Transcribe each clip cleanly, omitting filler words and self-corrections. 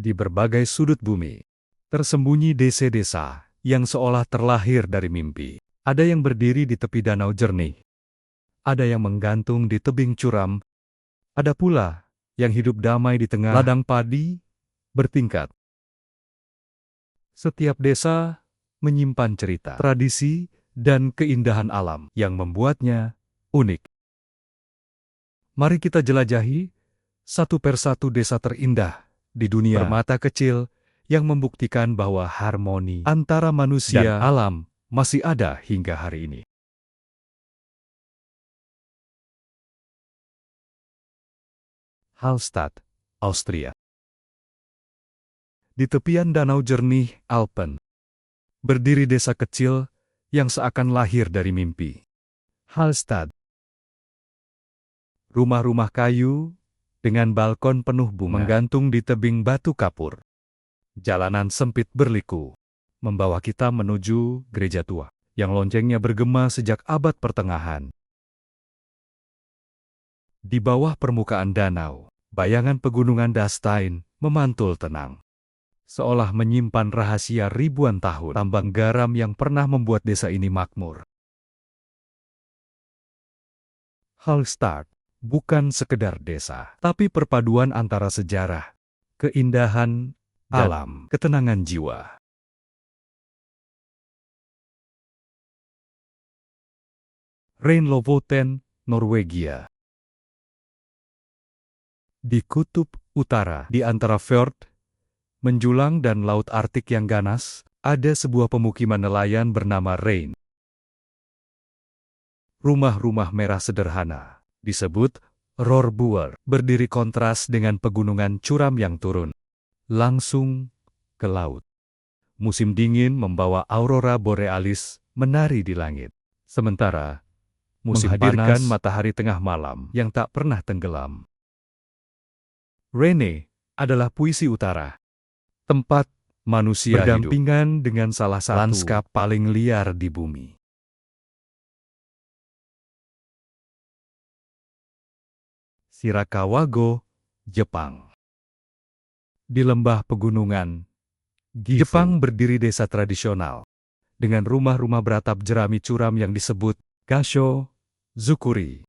Di berbagai sudut bumi, tersembunyi desa-desa yang seolah terlahir dari mimpi. Ada yang berdiri di tepi danau jernih, ada yang menggantung di tebing curam, ada pula yang hidup damai di tengah ladang padi bertingkat. Setiap desa menyimpan cerita, tradisi, dan keindahan alam yang membuatnya unik. Mari kita jelajahi satu persatu desa terindah di dunia permata kecil yang membuktikan bahwa harmoni antara manusia dan alam masih ada hingga hari ini. Hallstatt, Austria. Di tepian danau jernih Alpen, berdiri desa kecil yang seakan lahir dari mimpi. Hallstatt. Rumah-rumah kayu dengan balkon penuh bunga menggantung di tebing batu kapur. Jalanan sempit berliku, membawa kita menuju gereja tua yang loncengnya bergema sejak abad pertengahan. Di bawah permukaan danau, bayangan pegunungan Dastein memantul tenang, seolah menyimpan rahasia ribuan tahun tambang garam yang pernah membuat desa ini makmur. Hallstatt bukan sekedar desa, tapi perpaduan antara sejarah, keindahan, alam, ketenangan jiwa. Reinlofoten, Norwegia. Di kutub utara, di antara fjord, menjulang dan laut Arktik yang ganas, ada sebuah pemukiman nelayan bernama Rein. Rumah-rumah merah sederhana, disebut Rorbuer, berdiri kontras dengan pegunungan curam yang turun langsung ke laut. Musim dingin membawa aurora borealis menari di langit, sementara musim panas matahari tengah malam yang tak pernah tenggelam. Rene adalah puisi utara, tempat manusia berdampingan dengan salah satu lanskap paling liar di bumi. Shirakawago, Jepang. Di lembah pegunungan, Jepang berdiri desa tradisional, dengan rumah-rumah beratap jerami curam yang disebut Gasho Zukuri.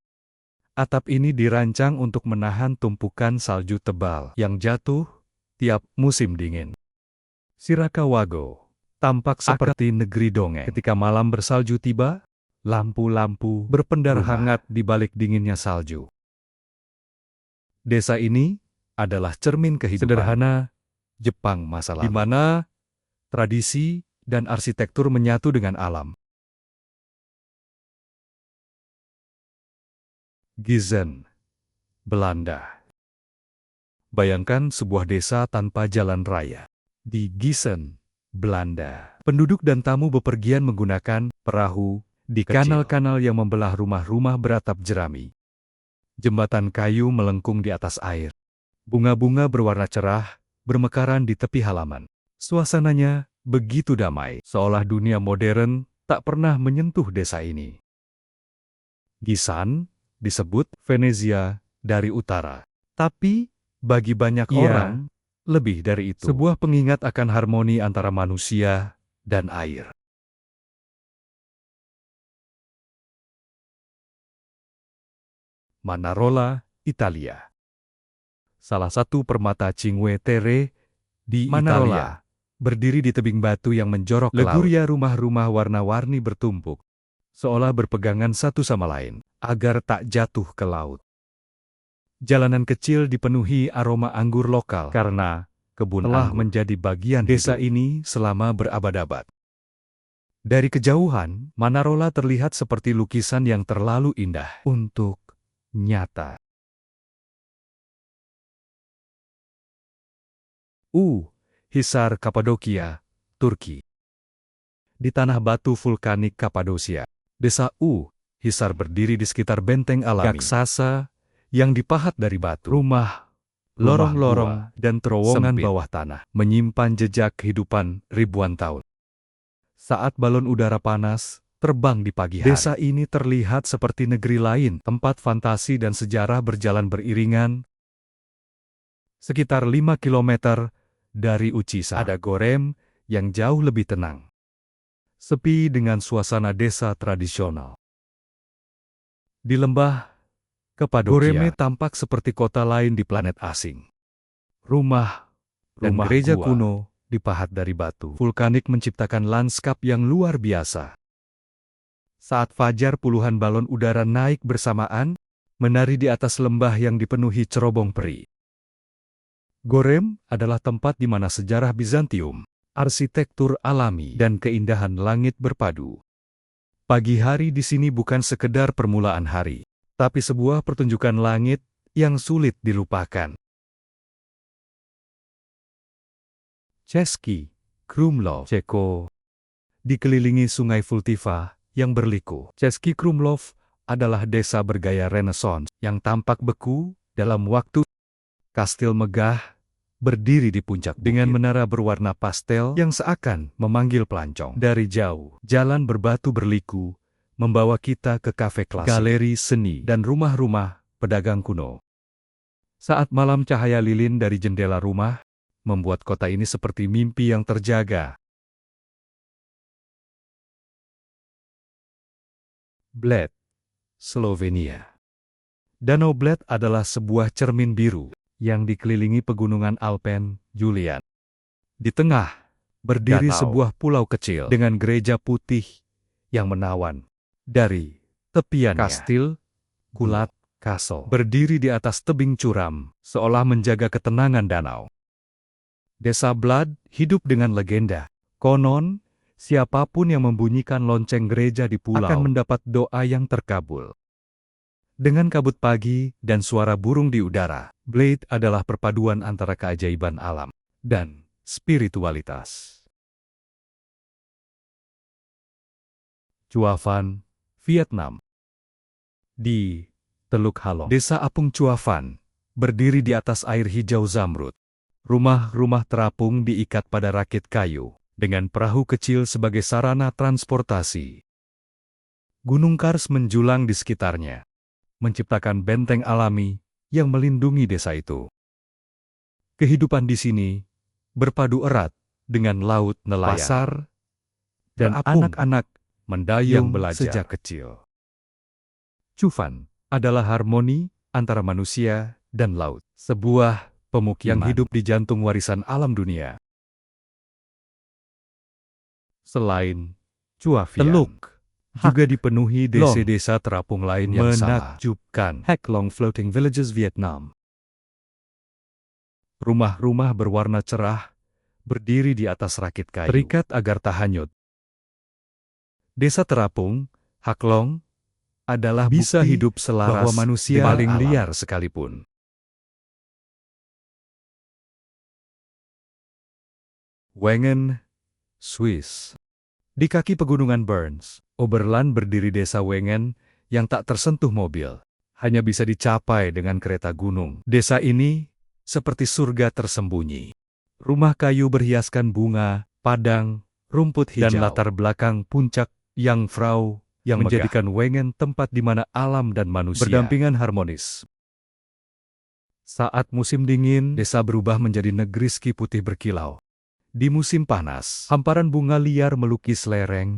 Atap ini dirancang untuk menahan tumpukan salju tebal yang jatuh tiap musim dingin. Shirakawago tampak seperti negeri dongeng. Ketika malam bersalju tiba, lampu-lampu berpendar hangat di balik dinginnya salju. Desa ini adalah cermin kehidupan sederhana Jepang masa lalu, di mana tradisi dan arsitektur menyatu dengan alam. Giesen, Belanda. Bayangkan sebuah desa tanpa jalan raya. Di Giesen, Belanda, penduduk dan tamu bepergian menggunakan perahu di kanal-kanal yang membelah rumah-rumah beratap jerami. Jembatan kayu melengkung di atas air. Bunga-bunga berwarna cerah bermekaran di tepi halaman. Suasananya begitu damai, seolah dunia modern tak pernah menyentuh desa ini. Gisan disebut Venezia dari utara. Tapi bagi banyak orang, lebih dari itu. Sebuah pengingat akan harmoni antara manusia dan air. Manarola, Italia. Salah satu permata Cinque Terre di Manarola berdiri di tebing batu yang menjorok ke laut. Leguria rumah-rumah warna-warni bertumpuk, seolah berpegangan satu sama lain, agar tak jatuh ke laut. Jalanan kecil dipenuhi aroma anggur lokal, karena kebun telah menjadi bagian desa ini selama berabad-abad. Dari kejauhan, Manarola terlihat seperti lukisan yang terlalu indah untuk nyata. Hisar Kapadokia, Turki. Di tanah batu vulkanik Kapadosia, desa Hisar berdiri di sekitar benteng alami raksasa yang dipahat dari batu. Rumah, lorong-lorong, dan terowongan bawah tanah menyimpan jejak kehidupan ribuan tahun. Saat balon udara panas terbang di pagi hari, desa ini terlihat seperti negeri lain, tempat fantasi dan sejarah berjalan beriringan. Sekitar 5 kilometer Dari Uchiha ada Gorem yang jauh lebih tenang. Sepi dengan suasana desa tradisional. Di lembah Kapadokia, Goreme tampak seperti kota lain di planet asing. Rumah dan gereja kuno dipahat dari batu vulkanik menciptakan lanskap yang luar biasa. Saat fajar puluhan balon udara naik bersamaan, menari di atas lembah yang dipenuhi cerobong peri. Gorem adalah tempat di mana sejarah Bizantium, arsitektur alami, dan keindahan langit berpadu. Pagi hari di sini bukan sekedar permulaan hari, tapi sebuah pertunjukan langit yang sulit dilupakan. Český Krumlov, Ceko, dikelilingi sungai Vltiva yang berliku. Český Krumlov adalah desa bergaya Renaissance yang tampak beku dalam waktu. Kastil megah berdiri di puncak bukit dengan menara berwarna pastel yang seakan memanggil pelancong. Dari jauh, jalan berbatu berliku membawa kita ke kafe klasik, galeri seni, dan rumah-rumah pedagang kuno. Saat malam cahaya lilin dari jendela rumah membuat kota ini seperti mimpi yang terjaga. Bled, Slovenia. Danau Bled adalah sebuah cermin biru yang dikelilingi pegunungan Alpen, Julian. Di tengah, berdiri sebuah pulau kecil dengan gereja putih yang menawan. Dari tepiannya, Kastil Gulat Castle berdiri di atas tebing curam, seolah menjaga ketenangan danau. Desa Bled hidup dengan legenda. Konon, siapapun yang membunyikan lonceng gereja di pulau akan mendapat doa yang terkabul. Dengan kabut pagi dan suara burung di udara, Bled adalah perpaduan antara keajaiban alam dan spiritualitas. Chua Phan, Vietnam. Di Teluk Halong, desa apung Chua Phan berdiri di atas air hijau zamrud. Rumah-rumah terapung diikat pada rakit kayu, dengan perahu kecil sebagai sarana transportasi. Gunung Kars menjulang di sekitarnya, menciptakan benteng alami yang melindungi desa itu. Kehidupan di sini berpadu erat dengan laut nelayan, pasar, dan anak-anak mendayung sejak kecil. Chua Phan adalah harmoni antara manusia dan laut, sebuah pemukiman yang hidup di jantung warisan alam dunia. Selain Chua Phan, Teluk juga dipenuhi desa-desa terapung lain yang menakjubkan. Hak Long Floating Villages, Vietnam. Rumah-rumah berwarna cerah berdiri di atas rakit kayu, terikat agar tak hanyut. Desa terapung Hak Long adalah bisa hidup selaras bahwa manusia paling liar sekalipun. Wengen, Swiss. Di kaki pegunungan Burns, Oberland berdiri desa Wengen yang tak tersentuh mobil. Hanya bisa dicapai dengan kereta gunung. Desa ini seperti surga tersembunyi. Rumah kayu berhiaskan bunga, padang, rumput hijau, dan latar belakang puncak Jungfrau yang menjadikan Wengen tempat di mana alam dan manusia berdampingan harmonis. Saat musim dingin, desa berubah menjadi negeri ski putih berkilau. Di musim panas, hamparan bunga liar melukis lereng.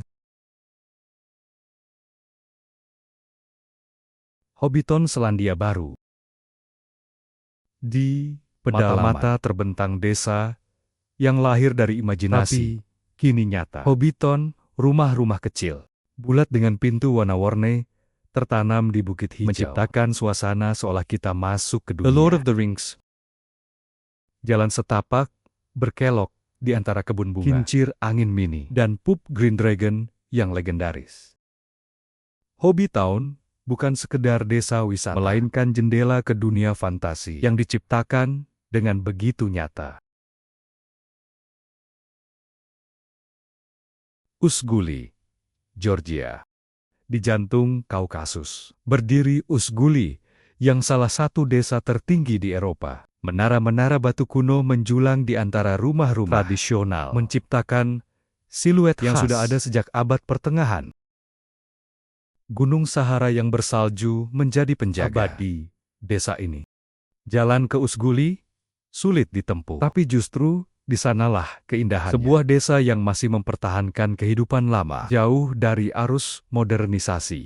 Hobbiton, Selandia Baru. Di pedalaman mata terbentang desa yang lahir dari imajinasi, kini nyata. Hobbiton, rumah-rumah kecil, bulat dengan pintu warna-warni, tertanam di bukit hijau, menciptakan suasana seolah kita masuk ke dunia. The Lord of the Rings. Jalan setapak, berkelok di antara kebun bunga, kincir angin mini, dan pup Green Dragon yang legendaris. Hobbytown bukan sekedar desa wisata, melainkan jendela ke dunia fantasi yang diciptakan dengan begitu nyata. Usguli, Georgia. Di jantung Kaukasus, berdiri Usguli yang salah satu desa tertinggi di Eropa. Menara-menara batu kuno menjulang di antara rumah-rumah tradisional, menciptakan siluet yang sudah ada sejak abad pertengahan. Gunung Sahara yang bersalju menjadi penjaga abadi desa ini. Jalan ke Usguli sulit ditempuh, tapi justru di sanalah keindahannya. Sebuah desa yang masih mempertahankan kehidupan lama, jauh dari arus modernisasi.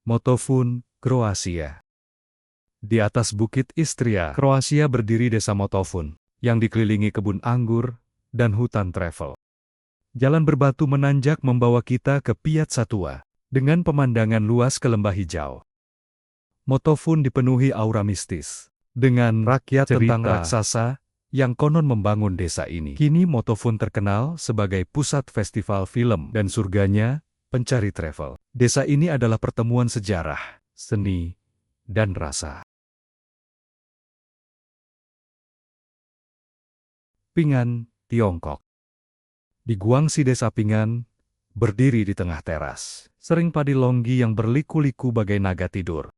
Motovun, Kroasia. Di atas Bukit Istria, Kroasia berdiri desa Motovun, yang dikelilingi kebun anggur dan hutan travel. Jalan berbatu menanjak membawa kita ke Piazza Tua, dengan pemandangan luas ke lembah hijau. Motovun dipenuhi aura mistis, dengan rakyat tentang raksasa yang konon membangun desa ini. Kini Motovun terkenal sebagai pusat festival film dan surganya pencari travel. Desa ini adalah pertemuan sejarah, seni, dan rasa. Pingan, Tiongkok. Di Guangxi Desa Pingan, berdiri di tengah teras, sering padi longgi yang berliku-liku bagai naga tidur.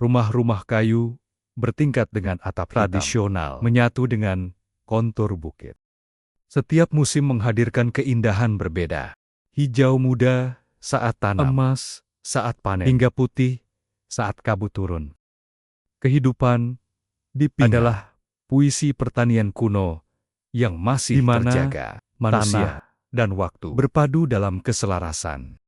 Rumah-rumah kayu bertingkat dengan atap tradisional, menyatu dengan kontur bukit. Setiap musim menghadirkan keindahan berbeda. Hijau muda saat tanam, emas saat panen, hingga putih saat kabut turun. Kehidupan di Pingan adalah puisi pertanian kuno yang masih terjaga. Manusia dan waktu berpadu dalam keselarasan.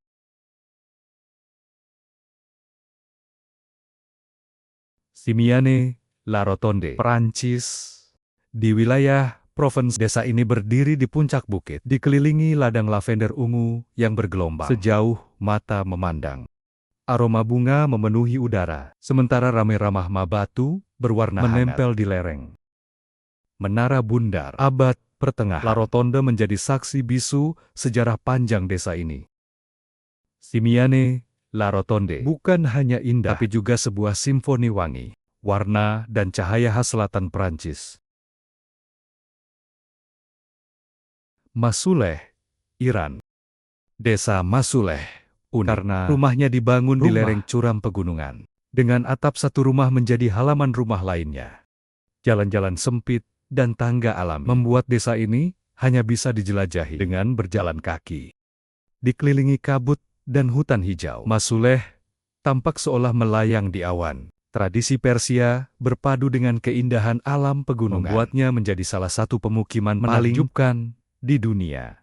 Simiane, La Rotonde, Perancis. Di wilayah provinsi desa ini berdiri di puncak bukit, dikelilingi ladang lavender ungu yang bergelombang sejauh mata memandang. Aroma bunga memenuhi udara, sementara ramai-ramah batu berwarna menempel di lereng. Menara Bundar, abad pertengahan, La Rotonde menjadi saksi bisu sejarah panjang desa ini. Simiane, La Rotonde bukan hanya indah, tapi juga sebuah simfoni wangi, warna, dan cahaya khas selatan Prancis. Masuleh, Iran. Desa Masuleh unik karena rumahnya dibangun di lereng curam pegunungan. Dengan atap satu rumah menjadi halaman rumah lainnya. Jalan-jalan sempit dan tangga alami membuat desa ini hanya bisa dijelajahi dengan berjalan kaki. Dikelilingi kabut dan hutan hijau, Masuleh tampak seolah melayang di awan. Tradisi Persia berpadu dengan keindahan alam pegunungan, membuatnya menjadi salah satu pemukiman menakjubkan di dunia.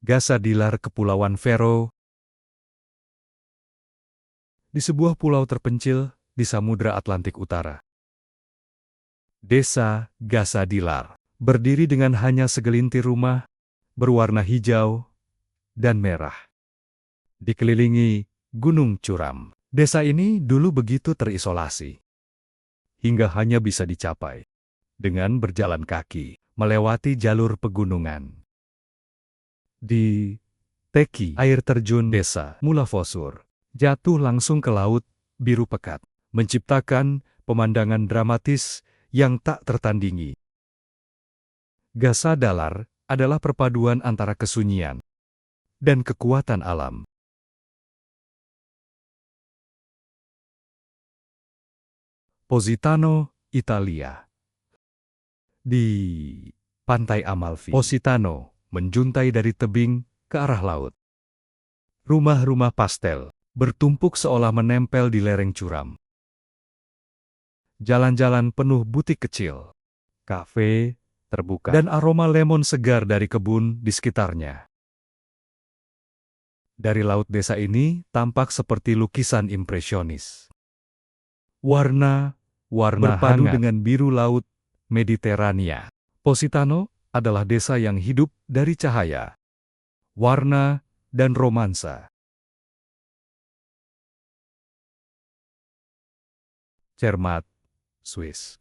Gasadilar, Kepulauan Faroe. Di sebuah pulau terpencil di Samudra Atlantik Utara. Desa Gasadilar berdiri dengan hanya segelintir rumah berwarna hijau dan merah. Dikelilingi gunung curam. Desa ini dulu begitu terisolasi, hingga hanya bisa dicapai dengan berjalan kaki melewati jalur pegunungan. Di Teki, air terjun desa Mulafosur jatuh langsung ke laut biru pekat, menciptakan pemandangan dramatis yang tak tertandingi. Gasadalar adalah perpaduan antara kesunyian dan kekuatan alam. Positano, Italia. Di Pantai Amalfi, Positano menjuntai dari tebing ke arah laut. Rumah-rumah pastel bertumpuk seolah menempel di lereng curam. Jalan-jalan penuh butik kecil, kafe terbuka, dan aroma lemon segar dari kebun di sekitarnya. Dari laut desa ini tampak seperti lukisan impresionis. Warna berpadu hangat dengan biru laut Mediterania. Positano adalah desa yang hidup dari cahaya, warna, dan romansa. Zermatt, Swiss.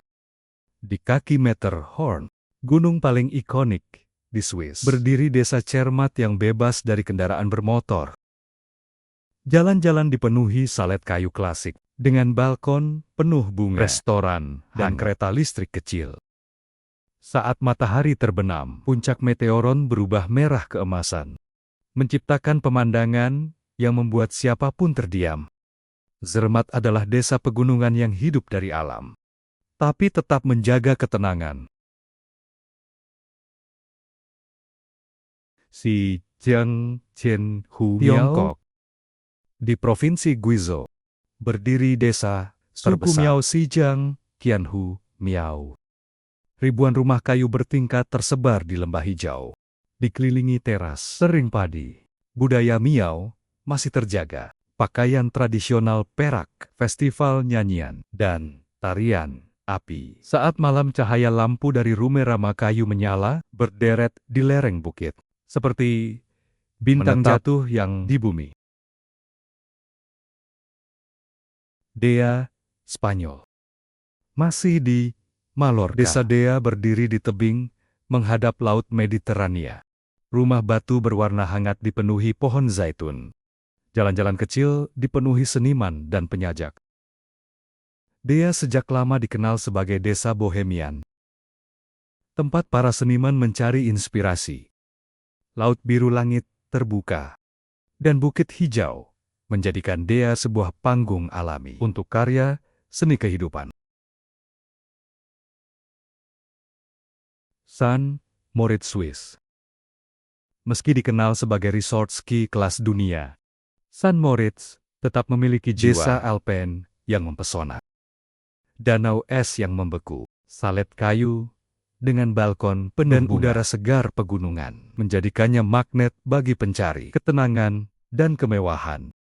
Di kaki Matterhorn, gunung paling ikonik di Swiss, berdiri desa Zermatt yang bebas dari kendaraan bermotor. Jalan-jalan dipenuhi salet kayu klasik, dengan balkon penuh bunga, restoran, dan kereta listrik kecil. Saat matahari terbenam, puncak meteoron berubah merah keemasan, menciptakan pemandangan yang membuat siapapun terdiam. Zermatt adalah desa pegunungan yang hidup dari alam, tapi tetap menjaga ketenangan. Zhejiang, Tiongkok. Di Provinsi Guizhou, berdiri desa suku terbesar. Miao Xijang, Qianhu, Miao. Ribuan rumah kayu bertingkat tersebar di lembah hijau. Dikelilingi teras sering padi. Budaya Miao masih terjaga. Pakaian tradisional perak, festival nyanyian, dan tarian api. Saat malam cahaya lampu dari rumah kayu menyala, berderet di lereng bukit. Seperti bintang Menetap jatuh yang di bumi. Dea, Spanyol. Masih di Mallorca. Desa Dea berdiri di tebing, menghadap Laut Mediterania. Rumah batu berwarna hangat dipenuhi pohon zaitun. Jalan-jalan kecil dipenuhi seniman dan penyajak. Dea sejak lama dikenal sebagai desa bohemian. Tempat para seniman mencari inspirasi. Laut biru langit terbuka. Dan bukit hijau menjadikan Dea sebuah panggung alami untuk karya seni kehidupan. St. Moritz, Swiss. Meski dikenal sebagai resort ski kelas dunia, St. Moritz tetap memiliki desa alpen yang mempesona. Danau es yang membeku, salet kayu, dengan balkon penuh dan udara segar pegunungan, menjadikannya magnet bagi pencari ketenangan dan kemewahan.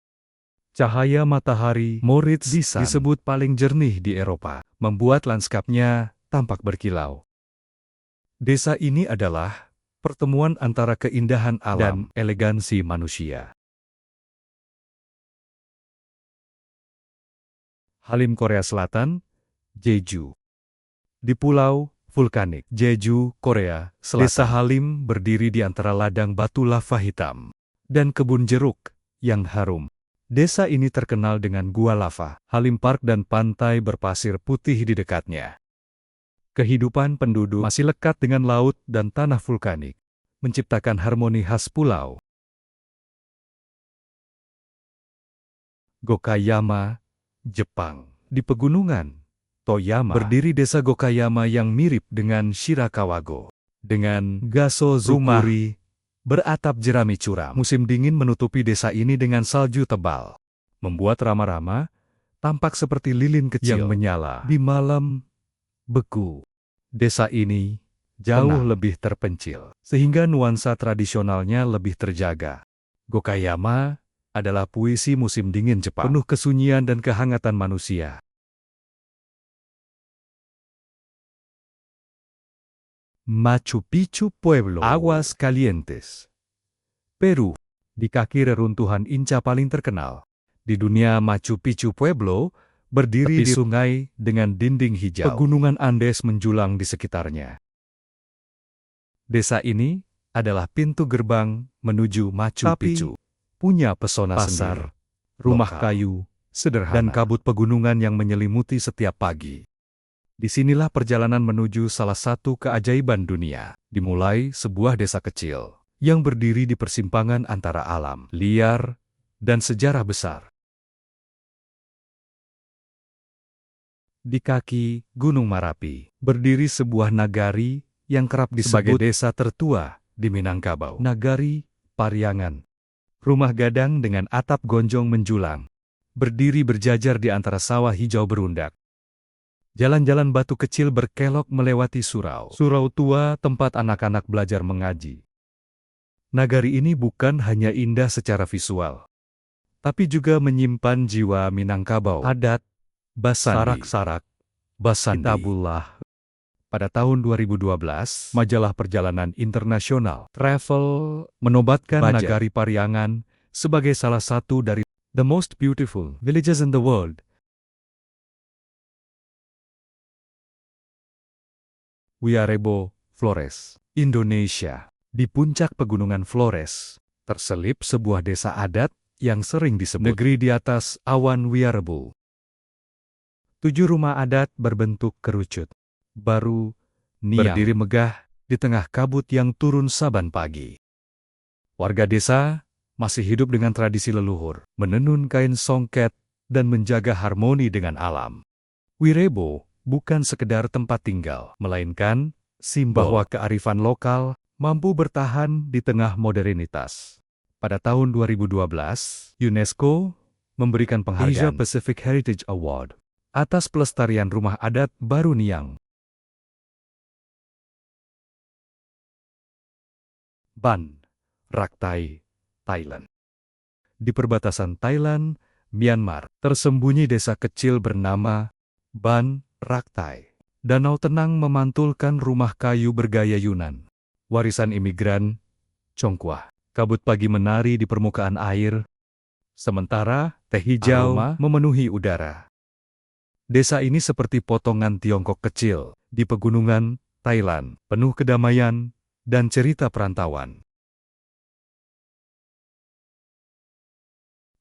Cahaya matahari Moritz disebut paling jernih di Eropa, membuat lanskapnya tampak berkilau. Desa ini adalah pertemuan antara keindahan alam dan elegansi manusia. Halim, Korea Selatan, Jeju. Di pulau vulkanik Jeju, Korea Selatan, Desa Halim berdiri di antara ladang batu lava hitam dan kebun jeruk yang harum. Desa ini terkenal dengan gua lava, Halim Park dan pantai berpasir putih di dekatnya. Kehidupan penduduk masih lekat dengan laut dan tanah vulkanik, menciptakan harmoni khas pulau. Gokayama, Jepang. Di pegunungan Toyama berdiri desa Gokayama yang mirip dengan Shirakawago. Dengan Gasozukuri beratap jerami curam. Musim dingin menutupi desa ini dengan salju tebal, membuat rama-rama tampak seperti lilin kecil yang menyala di malam beku. Desa ini jauh lebih terpencil, sehingga nuansa tradisionalnya lebih terjaga. Gokayama adalah puisi musim dingin Jepang, penuh kesunyian dan kehangatan manusia. Machu Picchu Pueblo, Aguas Calientes, Peru. Di kaki reruntuhan Inca paling terkenal di dunia, Machu Picchu Pueblo berdiri di sungai dengan dinding hijau. Pegunungan Andes menjulang di sekitarnya. Desa ini adalah pintu gerbang menuju Machu Picchu. Punya pesona sendiri, rumah kayu sederhana, dan kabut pegunungan yang menyelimuti setiap pagi. Disinilah perjalanan menuju salah satu keajaiban dunia. Dimulai sebuah desa kecil yang berdiri di persimpangan antara alam liar dan sejarah besar. Di kaki Gunung Marapi berdiri sebuah nagari yang kerap disebut sebagai desa tertua di Minangkabau, Nagari Pariangan. Rumah gadang dengan atap gonjong menjulang, berdiri berjajar di antara sawah hijau berundak. Jalan-jalan batu kecil berkelok melewati surau tua tempat anak-anak belajar mengaji. Nagari ini bukan hanya indah secara visual, tapi juga menyimpan jiwa Minangkabau, adat, basandi, sarak-sarak, basandi, tabullah. Pada tahun 2012, majalah perjalanan internasional Travel menobatkan Nagari Pariangan sebagai salah satu dari the most beautiful villages in the world. Wiarebo, Flores, Indonesia. Di puncak pegunungan Flores, terselip sebuah desa adat yang sering disebut negeri di atas awan Wiarebo. 7 rumah adat berbentuk kerucut, baru, niang, berdiri megah di tengah kabut yang turun saban pagi. Warga desa masih hidup dengan tradisi leluhur, menenun kain songket dan menjaga harmoni dengan alam. Wirebo bukan sekedar tempat tinggal, melainkan simbol bahwa kearifan lokal mampu bertahan di tengah modernitas. Pada tahun 2012, UNESCO memberikan penghargaan Asia Pacific Heritage Award atas pelestarian rumah adat Baru Niang. Ban Rak Thai, Thailand. Di perbatasan Thailand, Myanmar, tersembunyi desa kecil bernama Ban Rak Thai. Danau tenang memantulkan rumah kayu bergaya Yunan. Warisan imigran Chongqua. Kabut pagi menari di permukaan air, sementara teh hijau memenuhi udara. Desa ini seperti potongan Tiongkok kecil di pegunungan Thailand, penuh kedamaian dan cerita perantauan.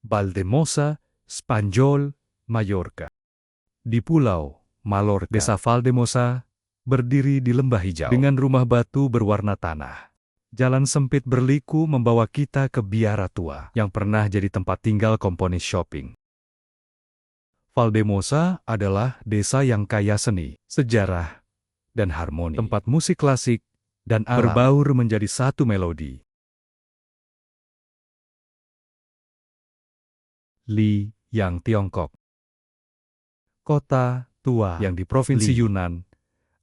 Valdemosa, Spanyol, Mallorca. Di Pulau Mallorca, desa Valdemosa berdiri di lembah hijau dengan rumah batu berwarna tanah. Jalan sempit berliku membawa kita ke biara tua yang pernah jadi tempat tinggal komponis shopping. Valdemosa adalah desa yang kaya seni, sejarah, dan harmoni. Tempat musik klasik dan alam berbaur menjadi satu melodi. Li Yang, Tiongkok. Kota tua yang di Provinsi Yunnan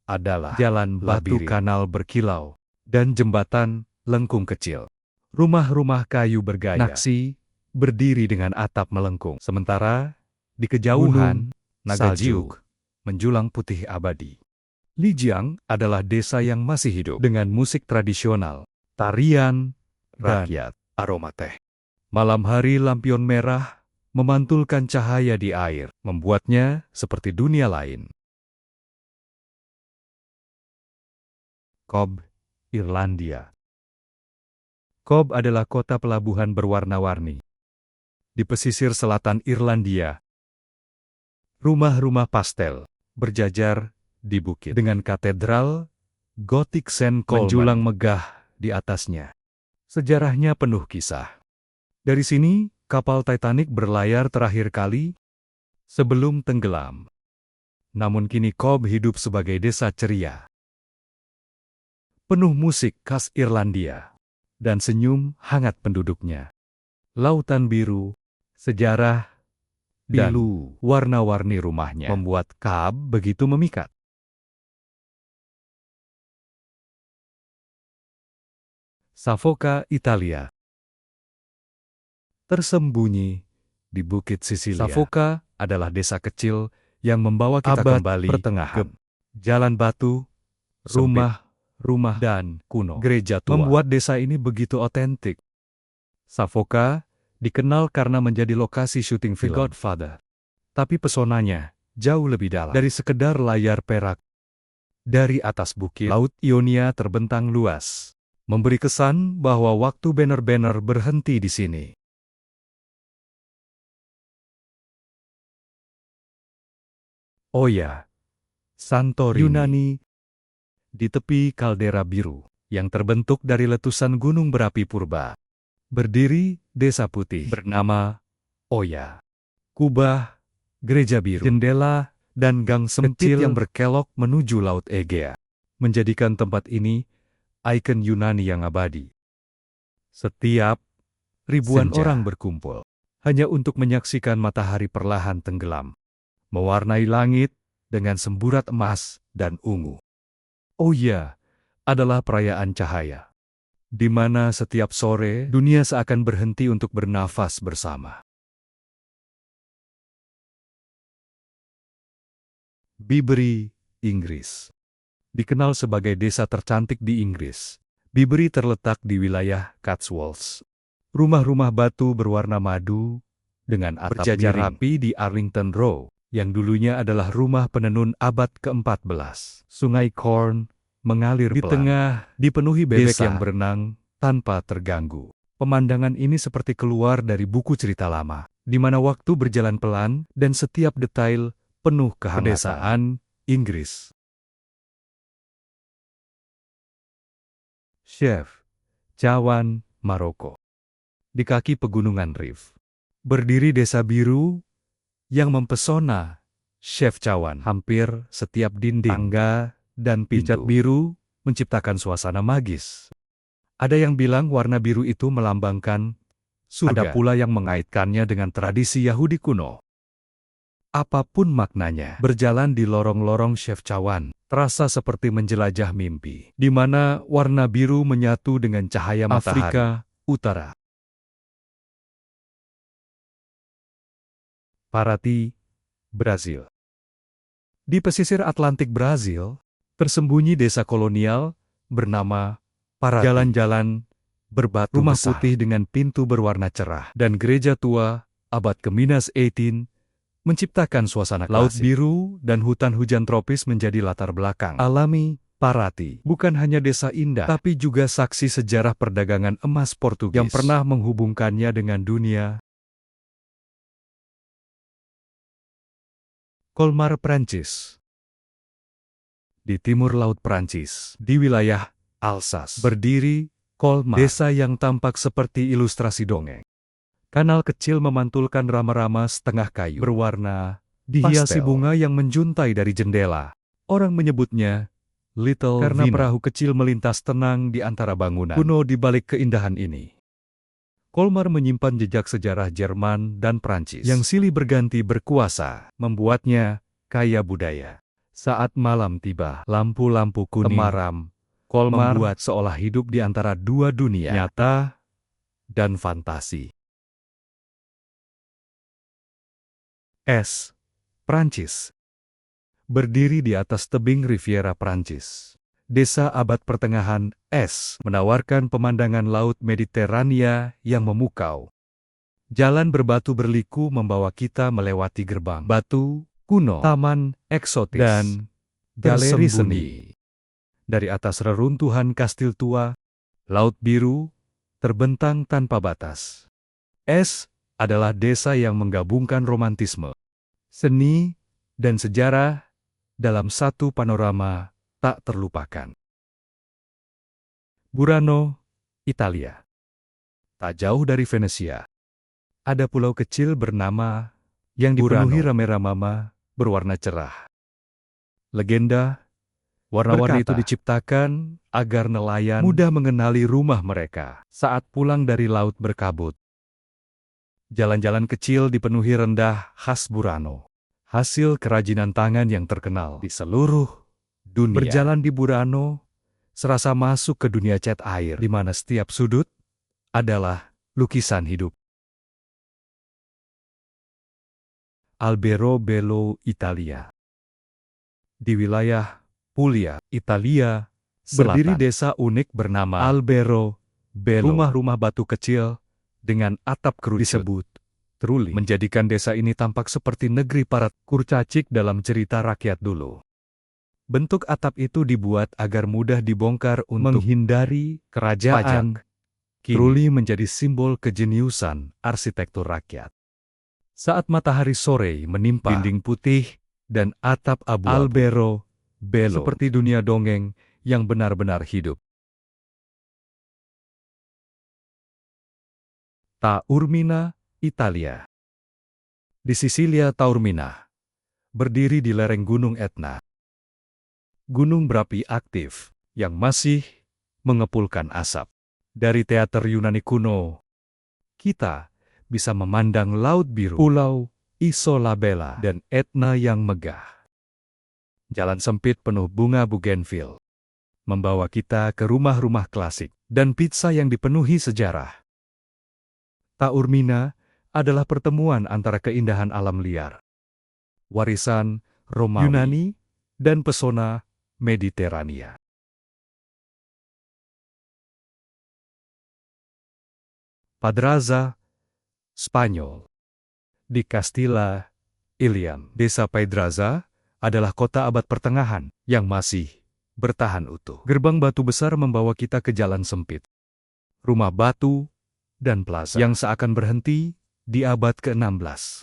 adalah jalan batu kanal berkilau dan jembatan lengkung kecil. Rumah-rumah kayu bergaya Naksi berdiri dengan atap melengkung, sementara di kejauhan naga jiuk menjulang putih abadi. Lijiang adalah desa yang masih hidup dengan musik tradisional, tarian, rakyat, aroma teh. Malam hari lampion merah memantulkan cahaya di air, membuatnya seperti dunia lain. Cobb, Irlandia. Cobb adalah kota pelabuhan berwarna-warni. Di pesisir selatan Irlandia, rumah-rumah pastel berjajar di bukit dengan katedral gotik St. Colman menjulang megah di atasnya. Sejarahnya penuh kisah. Dari sini, kapal Titanic berlayar terakhir kali sebelum tenggelam. Namun kini Cobb hidup sebagai desa ceria, penuh musik khas Irlandia dan senyum hangat penduduknya. Lautan biru, sejarah, dan warna-warni rumahnya membuat Cobb begitu memikat. Savoca, Italia. Tersembunyi di Bukit Sisilia, Savoca adalah desa kecil yang membawa kita kembali pertengahan. Jalan batu, rumah dan kuno, gereja tua membuat desa ini begitu otentik. Savoca dikenal karena menjadi lokasi syuting film The Godfather. Tapi pesonanya jauh lebih dalam dari sekedar layar perak. Dari atas bukit, Laut Ionia terbentang luas, memberi kesan bahwa waktu benar-benar berhenti di sini. Oya, Santorini, Yunani, di tepi kaldera biru yang terbentuk dari letusan gunung berapi purba, berdiri desa putih bernama Oya. Kubah, gereja biru, jendela, dan gang sempit yang berkelok menuju Laut Egea menjadikan tempat ini ikon Yunani yang abadi. Setiap ribuan orang berkumpul hanya untuk menyaksikan matahari perlahan tenggelam, mewarnai langit dengan semburat emas dan ungu. Oya adalah perayaan cahaya, di mana setiap sore dunia seakan berhenti untuk bernafas bersama. Bibury, Inggris. Dikenal sebagai desa tercantik di Inggris, Bibury terletak di wilayah Cotswolds. Rumah-rumah batu berwarna madu dengan atap berjajar rapi di Arlington Row, yang dulunya adalah rumah penenun abad ke-14. Sungai Corn mengalir di tengah, dipenuhi bebek yang berenang tanpa terganggu. Pemandangan ini seperti keluar dari buku cerita lama, di mana waktu berjalan pelan dan setiap detail penuh kehangatan. Pedesaan Inggris. Chef Chawan, Maroko. Di kaki pegunungan Rif, berdiri desa biru yang mempesona. Chef Chawan, hampir setiap dinding, tangga, dan pintu dicat biru menciptakan suasana magis. Ada yang bilang warna biru itu melambangkan surga. Ada pula yang mengaitkannya dengan tradisi Yahudi kuno. Apapun maknanya, berjalan di lorong-lorong Shefchawan terasa seperti menjelajah mimpi, di mana warna biru menyatu dengan cahaya matahari. Afrika Utara. Paraty, Brazil. Di pesisir Atlantik Brazil, tersembunyi desa kolonial bernama Paraty. Jalan-jalan berbatu rumah besar, putih dengan pintu berwarna cerah, dan gereja tua abad ke-18 menciptakan suasana klasik. Laut biru dan hutan hujan tropis menjadi latar belakang alami. Paraty bukan hanya desa indah, tapi juga saksi sejarah perdagangan emas Portugis yang pernah menghubungkannya dengan dunia. Colmar, Prancis. Di timur laut Prancis, di wilayah Alsace, berdiri Colmar, desa yang tampak seperti ilustrasi dongeng. Kanal kecil memantulkan rama-rama setengah kayu berwarna dihiasi bunga yang menjuntai dari jendela. Orang menyebutnya Little karena Vina, perahu kecil melintas tenang di antara bangunan kuno di balik keindahan ini. Colmar menyimpan jejak sejarah Jerman dan Prancis yang silih berganti berkuasa, membuatnya kaya budaya. Saat malam tiba, lampu-lampu kuning temaram, Colmar membuat seolah hidup di antara dua dunia, nyata dan fantasi. Prancis. Berdiri di atas tebing Riviera Prancis, desa abad pertengahan menawarkan pemandangan laut Mediterania yang memukau. Jalan berbatu berliku membawa kita melewati gerbang batu kuno, taman eksotis, dan galeri seni. Dari atas reruntuhan kastil tua, laut biru terbentang tanpa batas. Adalah desa yang menggabungkan romantisme, seni, dan sejarah dalam satu panorama tak terlupakan. Burano, Italia. Tak jauh dari Venesia, ada pulau kecil bernama yang dipenuhi rame-rama berwarna cerah. Legenda, warna-warni itu diciptakan agar nelayan mudah mengenali rumah mereka saat pulang dari laut berkabut. Jalan-jalan kecil dipenuhi rendah khas Burano, hasil kerajinan tangan yang terkenal di seluruh dunia. Berjalan di Burano, serasa masuk ke dunia cat air, di mana setiap sudut adalah lukisan hidup. Alberobello, Italia. Di wilayah Puglia, Italia Selatan, berdiri desa unik bernama Alberobello. Rumah-rumah batu kecil dengan atap kerucut disebut trulli, menjadikan desa ini tampak seperti negeri para kurcacik dalam cerita rakyat dulu. Bentuk atap itu dibuat agar mudah dibongkar untuk menghindari kerajaan. Trulli menjadi simbol kejeniusan arsitektur rakyat. Saat matahari sore menimpa dinding putih dan atap abu-abu, Alberobello seperti dunia dongeng yang benar-benar hidup. Taormina, Italia. Di Sisilia, Taormina berdiri di lereng Gunung Etna. Gunung berapi aktif yang masih mengepulkan asap. Dari teater Yunani kuno, kita bisa memandang laut biru, pulau Isola Bella, dan Etna yang megah. Jalan sempit penuh bunga bougainville membawa kita ke rumah-rumah klasik dan pizza yang dipenuhi sejarah. Taormina adalah pertemuan antara keindahan alam liar, warisan Romawi, Yunani, dan pesona Mediterania. Pedraza, Spanyol. Di Castilla y León, desa Pedraza adalah kota abad pertengahan yang masih bertahan utuh. Gerbang batu besar membawa kita ke jalan sempit, rumah batu, dan plaza yang seakan berhenti di abad ke-16.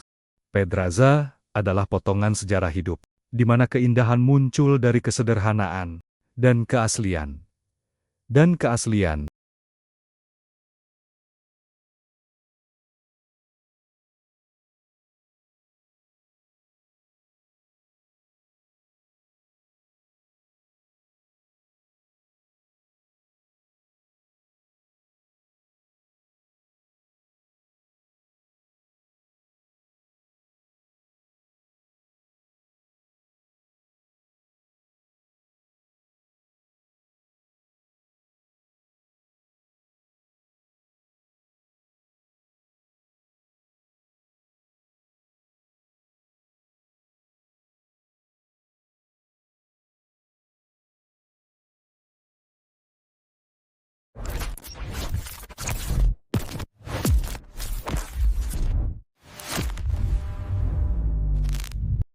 Pedraza adalah potongan sejarah hidup, di mana keindahan muncul dari kesederhanaan dan keaslian.